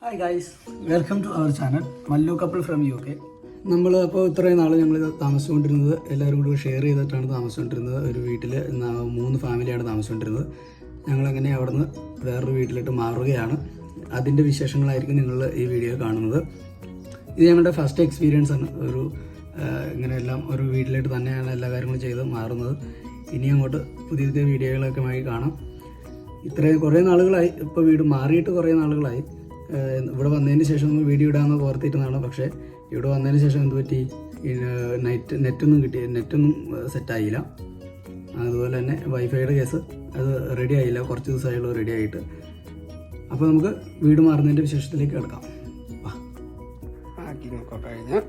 Hi guys, welcome to our channel Mallu couple from UK. നമ്മൾ അപ്പോൾ ഇത്രയും നാൾ ഞങ്ങൾ താമസിച്ചുകൊണ്ടിരുന്നത് എല്ലാവരും കൂടി ഷെയർ ചെയ്തിട്ടാണ് താമസിച്ചുകൊണ്ടിരുന്നത്. ഒരു വീട്ടിൽ 3 ഫാമിലിയാണ് താമസിച്ചുകൊണ്ടിരുന്നത്. ഞങ്ങളങ്ങനെ അവിടെ നിന്ന് വേറൊരു വീട്ടിലോട്ട് മാറുകയാണ്. അതിൻ്റെ വിശേഷങ്ങളായിരിക്കും നിങ്ങൾ ഈ വീഡിയോ കാണുന്നത്. ഇത് ഞങ്ങളുടെ ഫസ്റ്റ് എക്സ്പീരിയൻസ് ആണ്. ഇങ്ങനെയെല്ലാം ഒരു വീട്ടിലോട്ട് തന്നെയാണ് എല്ലാ കാര്യങ്ങളും ചെയ്ത് മാറുന്നത്. ഇനി അങ്ങോട്ട് പുതിയ പുതിയ വീഡിയോകളൊക്കെ കാണാം. ഇത്രയും കുറേ നാളുകളായി, ഇപ്പോൾ വീട് മാറിയിട്ട് കുറേ നാളുകളായി. ഇവിടെ വന്നതിന് ശേഷം നമ്മൾ വീഡിയോ ഇടാമെന്ന് ഓർത്തിരുന്നതാണ്. പക്ഷേ ഇവിടെ വന്നതിന് ശേഷം എന്ത് പറ്റി, നെറ്റൊന്നും സെറ്റായില്ല. അതുപോലെ തന്നെ വൈഫൈയുടെ കേസ് അത് റെഡി ആയില്ല. കുറച്ച് ദിവസമായുള്ളൂ റെഡി ആയിട്ട്. അപ്പോൾ നമുക്ക് വീട് മാറുന്നതിൻ്റെ വിശേഷത്തിലേക്ക് കിടക്കാം. ആക്കി നോക്കാൻ കഴിഞ്ഞ്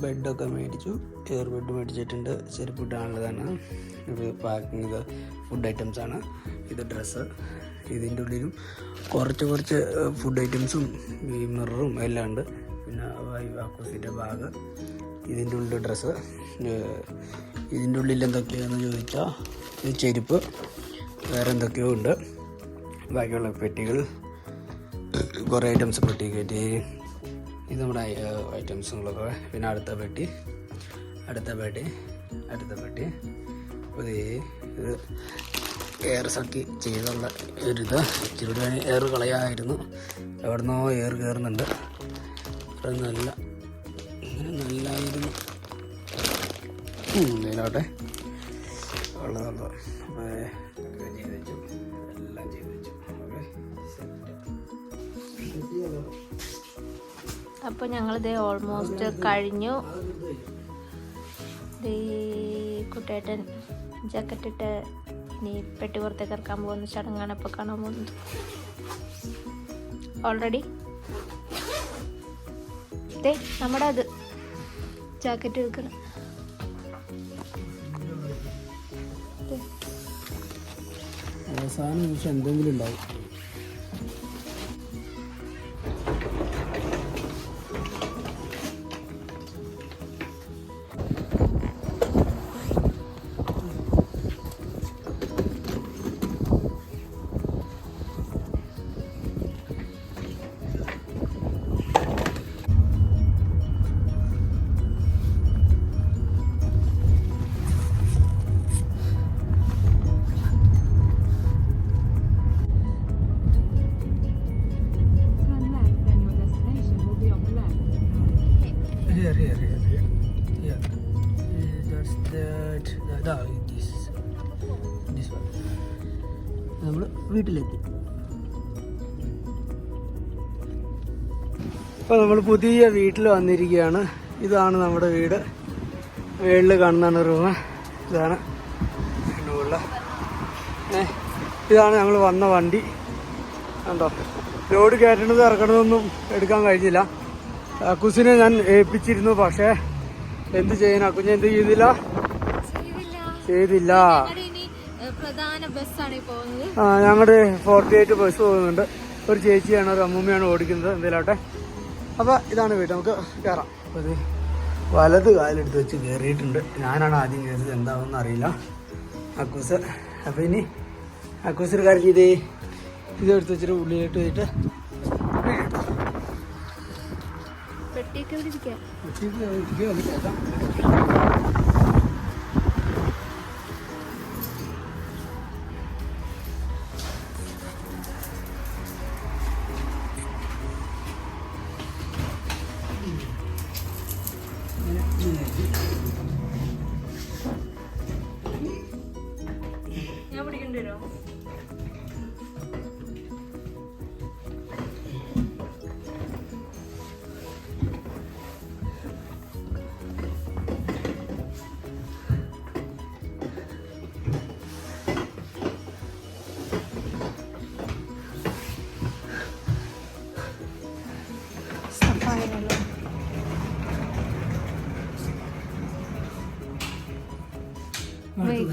ബെഡൊക്കെ മേടിച്ചു. എയർ ബെഡ് മേടിച്ചിട്ടുണ്ട്. ചെരുപ്പ് ഇടാനുള്ളതാണ്. ഇത് പാക്കിങ്, ഇത് ഫുഡ് ഐറ്റംസ് ആണ്. ഇത് ഡ്രസ്സ്. ഇതിൻ്റെ ഉള്ളിലും കുറച്ച് ഫുഡ് ഐറ്റംസും ഈ മിററും എല്ലാം ഉണ്ട്. പിന്നെ ആക്കൂസിൻ്റെ ബാഗ്, ഇതിൻ്റെ ഉള്ളിൽ ഡ്രസ്സ്. ഇതിൻ്റെ ഉള്ളിൽ എന്തൊക്കെയാണെന്ന് ചോദിച്ചാൽ ഇത് ചെരുപ്പ്, വേറെ എന്തൊക്കെയോ ഉണ്ട്. ബാക്കിയുള്ള പെട്ടികൾ, കുറേ ഐറ്റംസ് പെട്ടി കയറ്റി. ഇത് നമ്മുടെ ഐറ്റംസുകളൊക്കെ. പിന്നെ അടുത്ത പെട്ടി. ഇത് എയർ സക്കി ചെയ്തുള്ള ഒരിത്. ഇച്ചിരി എയർ കളയായിരുന്നു. എവിടുന്നോ എയർ കയറുന്നുണ്ട്. നല്ലായിരുന്നു. ഇതിനോട്ടെ ഉള്ളതുള്ളൂ. അപ്പോൾ ചെയ്ത് വെച്ചു, എല്ലാം ചെയ്ത് വെച്ചു. അപ്പോൾ ഞങ്ങളിത് ഓൾമോസ്റ്റ് കഴിഞ്ഞു. കുട്ടേട്ടൻ ജാക്കറ്റ് ഇട്ട് ഇനി പെട്ടി പുറത്തേക്ക് ഇറക്കാൻ പോകുന്ന ചടങ്ങാണ് ഇപ്പോൾ കാണാൻ പോകുന്നത്. ഓൾറെഡി നമ്മുടെ അത് ജാക്കറ്റ് എടുക്കണം. അവസാന നിമിഷം എന്തെങ്കിലും ഉണ്ടാവും. Here. That's that. This one. നമ്മൾ വീട്ടിലെത്തി. ഇപ്പോൾ നമ്മൾ പുതിയ വീട്ടിൽ വന്നിരിക്കുകയാണ്. ഇതാണ് നമ്മുടെ വീട്. വീട്ടിൽ കാണുന്നതാണ് റൂം. ഇതാണ് ഇതാണ് ഞങ്ങൾ വന്ന വണ്ടി. കണ്ടോ, ലോഡ് കയറ്റണത് ഇറക്കണതൊന്നും എടുക്കാൻ കഴിഞ്ഞില്ല. അക്കുസിനെ ഞാൻ ഏൽപ്പിച്ചിരുന്നു. പക്ഷേ എന്ത് ചെയ്യാൻ, അക്കുഞ്ഞ് എന്ത് ചെയ്തില്ല. ഞങ്ങളുടെ 48 ബസ് പോകുന്നുണ്ട്. ഒരു ചേച്ചിയാണ്, ഒരു അമ്മൂമ്മയാണ് ഓടിക്കുന്നത്. എന്തെങ്കിലാട്ടെ. അപ്പോൾ ഇതാണ് വീട്. നമുക്ക് കയറാം. അപ്പോൾ ഇത് വലത് കാലെടുത്ത് വെച്ച് കയറിയിട്ടുണ്ട്. ഞാനാണ് ആദ്യം കയറിയത്. എന്താണെന്ന് അറിയില്ല അക്കൂസ്. അപ്പോൾ ഇനി അക്കൂസിന് കാര്യം ചെയ്തേ ഇതെടുത്ത് വെച്ചിട്ട് ഉള്ളിലിട്ട് വെച്ചിട്ട് പെട്ടിയൊക്കെ ഇരിക്കാം. ഞാൻ പിടിക്കേണ്ടി വരുമോ?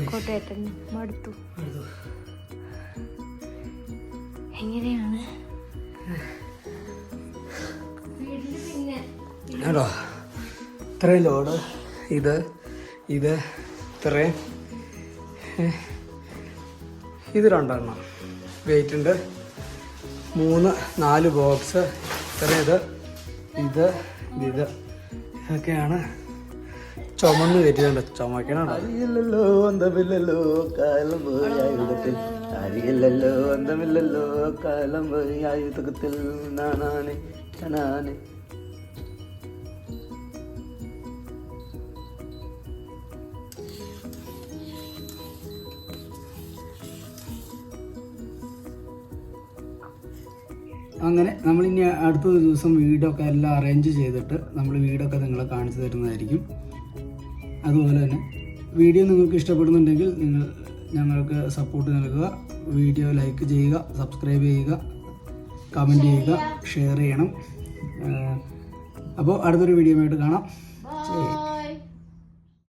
കോട്ടേട്ടൻ മടുത്തു. എങ്ങനെയാണ് കേട്ടോ ഇത്രയും ലോഡ്? ഇത് ഇത്രയും, ഇത് 2 വെയിറ്റ് ഉണ്ട്. 4 ബോക്സ് ഇതൊക്കെയാണ് ചുമന്ന് കയറ്റിയുണ്ട്. ചുമക്കണോ അറിയില്ലല്ലോ അന്തമില്ലല്ലോ കാലം പോയി ആയുധത്തിൽ, അറിയില്ലല്ലോ അന്തമില്ലല്ലോ കാലം പോയി ആയുധത്തിൽ നാണാനെ കനാനെ. അങ്ങനെ നമ്മളിനി അടുത്ത ദിവസം വീടൊക്കെ എല്ലാം അറേഞ്ച് ചെയ്തിട്ട് നമ്മൾ വീടൊക്കെ നിങ്ങളെ കാണിച്ചു തരുന്നതായിരിക്കും. അതുപോലെ തന്നെ വീഡിയോ നിങ്ങൾക്ക് ഇഷ്ടപ്പെടുന്നുണ്ടെങ്കിൽ നിങ്ങൾ ഞങ്ങൾക്ക് സപ്പോർട്ട് നൽകുക. വീഡിയോ ലൈക്ക് ചെയ്യുക, സബ്സ്ക്രൈബ് ചെയ്യുക, കമൻറ്റ് ചെയ്യുക, ഷെയർ ചെയ്യണം. അപ്പോൾ അടുത്തൊരു വീഡിയോ ആയിട്ട് കാണാം. ശരി.